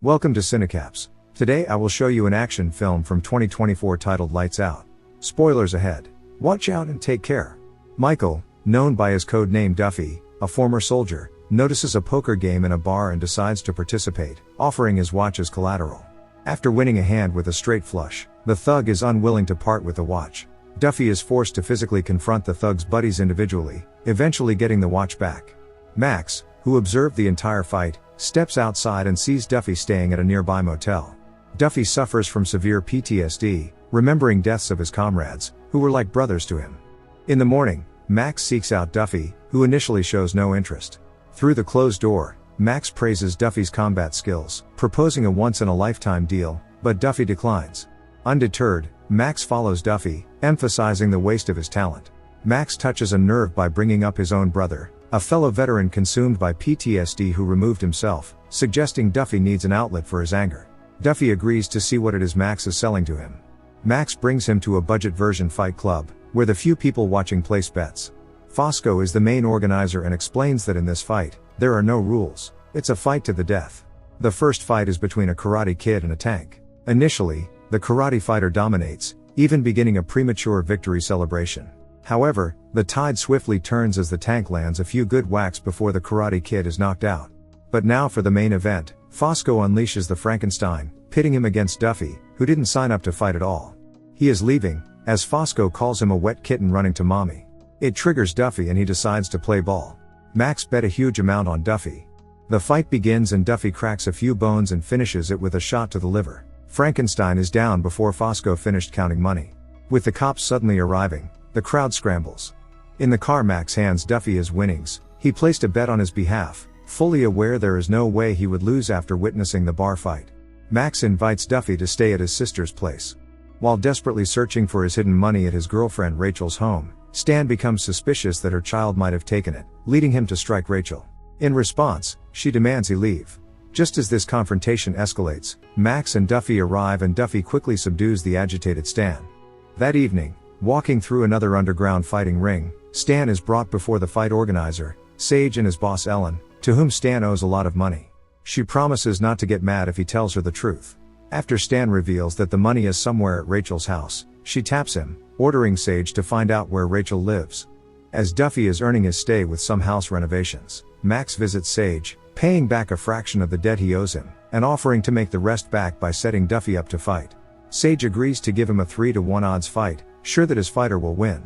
Welcome to Cinecaps. Today I will show you an action film from 2024 titled Lights Out. Spoilers ahead. Watch out and take care. Michael, known by his code name Duffy, a former soldier, notices a poker game in a bar and decides to participate, offering his watch as collateral. After winning a hand with a straight flush, the thug is unwilling to part with the watch. Duffy is forced to physically confront the thug's buddies individually, eventually getting the watch back. Max, who observed the entire fight, steps outside and sees Duffy staying at a nearby motel. Duffy suffers from severe PTSD, remembering deaths of his comrades, who were like brothers to him. In the morning, Max seeks out Duffy, who initially shows no interest. Through the closed door, Max praises Duffy's combat skills, proposing a once-in-a-lifetime deal, but Duffy declines. Undeterred, Max follows Duffy, emphasizing the waste of his talent. Max touches a nerve by bringing up his own brother, a fellow veteran consumed by PTSD who removed himself, suggesting Duffy needs an outlet for his anger. Duffy agrees to see what it is Max is selling to him. Max brings him to a budget version fight club, where the few people watching place bets. Fosco is the main organizer and explains that in this fight, there are no rules, it's a fight to the death. The first fight is between a karate kid and a tank. Initially, the karate fighter dominates, even beginning a premature victory celebration. However, the tide swiftly turns as the tank lands a few good whacks before the karate kid is knocked out. But now for the main event, Fosco unleashes the Frankenstein, pitting him against Duffy, who didn't sign up to fight at all. He is leaving, as Fosco calls him a wet kitten running to mommy. It triggers Duffy and he decides to play ball. Max bet a huge amount on Duffy. The fight begins and Duffy cracks a few bones and finishes it with a shot to the liver. Frankenstein is down before Fosco finished counting money. With the cops suddenly arriving, the crowd scrambles. In the car, Max hands Duffy his winnings. He placed a bet on his behalf, fully aware there is no way he would lose after witnessing the bar fight. Max invites Duffy to stay at his sister's place. While desperately searching for his hidden money at his girlfriend Rachel's home, Stan becomes suspicious that her child might have taken it, leading him to strike Rachel. In response, she demands he leave. Just as this confrontation escalates, Max and Duffy arrive and Duffy quickly subdues the agitated Stan. That evening, walking through another underground fighting ring, Stan is brought before the fight organizer, Sage, and his boss Ellen, to whom Stan owes a lot of money. She promises not to get mad if he tells her the truth. After Stan reveals that the money is somewhere at Rachel's house, she taps him, ordering Sage to find out where Rachel lives. As Duffy is earning his stay with some house renovations, Max visits Sage, paying back a fraction of the debt he owes him, and offering to make the rest back by setting Duffy up to fight. Sage agrees to give him a 3-to-1 odds fight, sure that his fighter will win.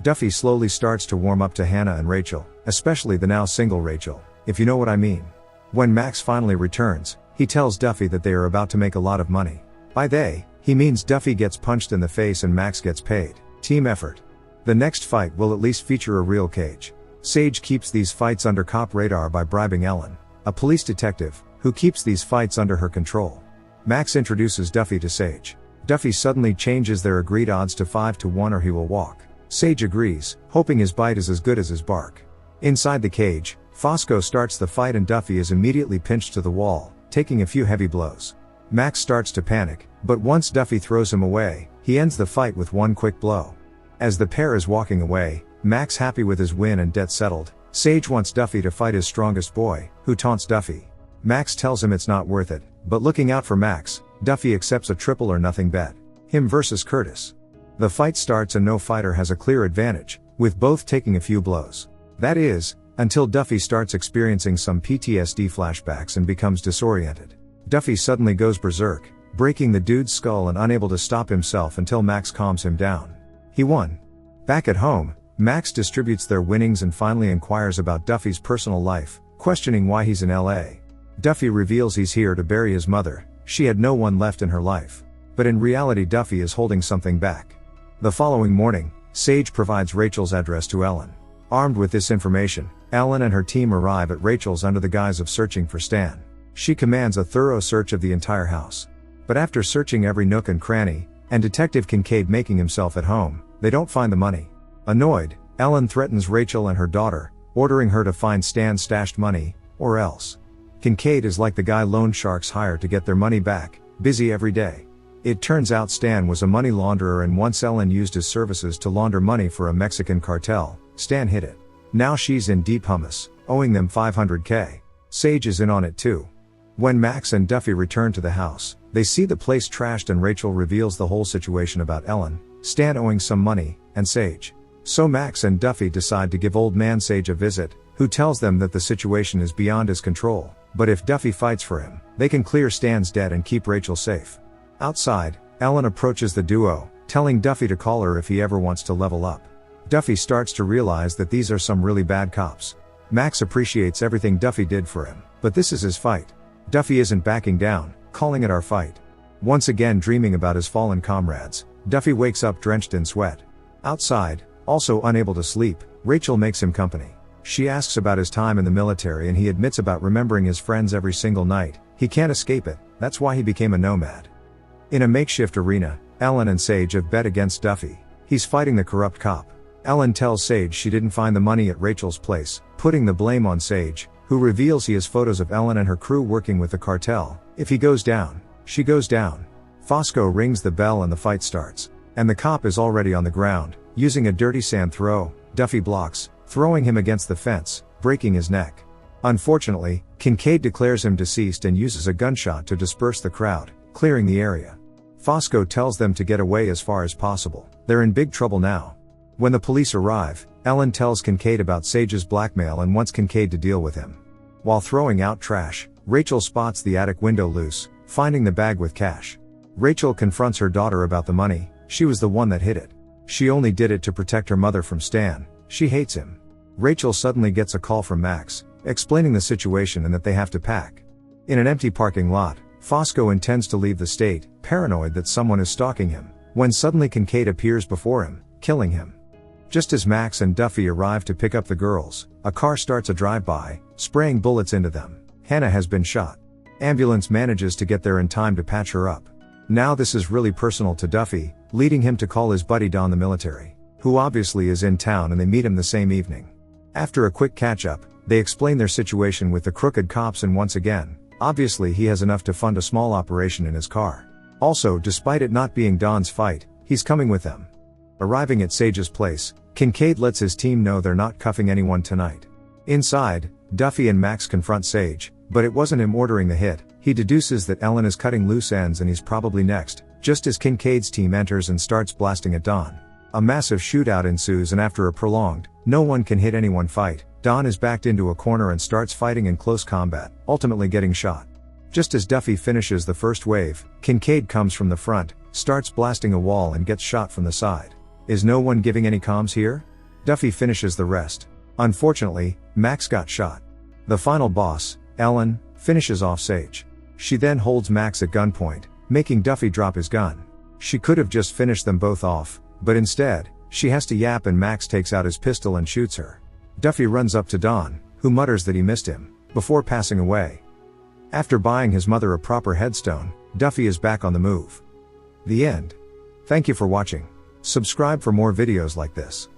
Duffy slowly starts to warm up to Hannah and Rachel, especially the now single Rachel, if you know what I mean. When Max finally returns, he tells Duffy that they are about to make a lot of money. By they, he means Duffy gets punched in the face and Max gets paid. Team effort. The next fight will at least feature a real cage. Sage keeps these fights under cop radar by bribing Ellen, a police detective, who keeps these fights under her control. Max introduces Duffy to Sage. Duffy suddenly changes their agreed odds to 5-to-1 or he will walk. Sage agrees, hoping his bite is as good as his bark. Inside the cage, Fosco starts the fight and Duffy is immediately pinched to the wall, taking a few heavy blows. Max starts to panic, but once Duffy throws him away, he ends the fight with one quick blow. As the pair is walking away, Max happy with his win and debt settled, Sage wants Duffy to fight his strongest boy, who taunts Duffy. Max tells him it's not worth it, but looking out for Max, Duffy accepts a triple or nothing bet. Him versus Curtis. The fight starts and no fighter has a clear advantage, with both taking a few blows. That is, until Duffy starts experiencing some PTSD flashbacks and becomes disoriented. Duffy suddenly goes berserk, breaking the dude's skull and unable to stop himself until Max calms him down. He won. Back at home, Max distributes their winnings and finally inquires about Duffy's personal life, questioning why he's in LA. Duffy reveals he's here to bury his mother. She had no one left in her life. But in reality Duffy is holding something back. The following morning, Sage provides Rachel's address to Ellen. Armed with this information, Ellen and her team arrive at Rachel's under the guise of searching for Stan. She commands a thorough search of the entire house. But after searching every nook and cranny, and Detective Kincaid making himself at home, they don't find the money. Annoyed, Ellen threatens Rachel and her daughter, ordering her to find Stan's stashed money, or else. Kincaid is like the guy loan sharks hire to get their money back, busy every day. It turns out Stan was a money launderer and once Ellen used his services to launder money for a Mexican cartel, Stan hid it. Now she's in deep hummus, owing them $500K. Sage is in on it too. When Max and Duffy return to the house, they see the place trashed and Rachel reveals the whole situation about Ellen, Stan owing some money, and Sage. So Max and Duffy decide to give old man Sage a visit, who tells them that the situation is beyond his control, but if Duffy fights for him, they can clear Stan's debt and keep Rachel safe. Outside, Ellen approaches the duo, telling Duffy to call her if he ever wants to level up. Duffy starts to realize that these are some really bad cops. Max appreciates everything Duffy did for him, but this is his fight. Duffy isn't backing down, calling it our fight. Once again dreaming about his fallen comrades, Duffy wakes up drenched in sweat. Outside, also unable to sleep, Rachel makes him company. She asks about his time in the military and he admits about remembering his friends every single night. He can't escape it, that's why he became a nomad. In a makeshift arena, Ellen and Sage have bet against Duffy. He's fighting the corrupt cop. Ellen tells Sage she didn't find the money at Rachel's place, putting the blame on Sage, who reveals he has photos of Ellen and her crew working with the cartel. If he goes down, she goes down. Fosco rings the bell and the fight starts. And the cop is already on the ground, using a dirty sand throw. Duffy blocks, throwing him against the fence, breaking his neck. Unfortunately, Kincaid declares him deceased and uses a gunshot to disperse the crowd, clearing the area. Fosco tells them to get away as far as possible. They're in big trouble now. When the police arrive, Ellen tells Kincaid about Sage's blackmail and wants Kincaid to deal with him. While throwing out trash, Rachel spots the attic window loose, finding the bag with cash. Rachel confronts her daughter about the money. She was the one that hid it. She only did it to protect her mother from Stan. She hates him. Rachel suddenly gets a call from Max, explaining the situation and that they have to pack. In an empty parking lot, Fosco intends to leave the state, paranoid that someone is stalking him, when suddenly Kincaid appears before him, killing him. Just as Max and Duffy arrive to pick up the girls, a car starts a drive-by, spraying bullets into them. Hannah has been shot. Ambulance manages to get there in time to patch her up. Now this is really personal to Duffy, leading him to call his buddy Don the military, who obviously is in town, and they meet him the same evening. After a quick catch-up, they explain their situation with the crooked cops, and once again, obviously he has enough to fund a small operation in his car. Also, despite it not being Don's fight, he's coming with them. Arriving at Sage's place, Kincaid lets his team know they're not cuffing anyone tonight. Inside, Duffy and Max confront Sage, but it wasn't him ordering the hit. He deduces that Ellen is cutting loose ends and he's probably next, just as Kincaid's team enters and starts blasting at Don. A massive shootout ensues, and after a prolonged, no one can hit anyone fight, Don is backed into a corner and starts fighting in close combat, ultimately getting shot. Just as Duffy finishes the first wave, Kincaid comes from the front, starts blasting a wall and gets shot from the side. Is no one giving any comms here? Duffy finishes the rest. Unfortunately, Max got shot. The final boss, Ellen, finishes off Sage. She then holds Max at gunpoint, making Duffy drop his gun. She could have just finished them both off, but instead, she has to yap and Max takes out his pistol and shoots her. Duffy runs up to Don, who mutters that he missed him, before passing away. After buying his mother a proper headstone, Duffy is back on the move. The end. Thank you for watching. Subscribe for more videos like this.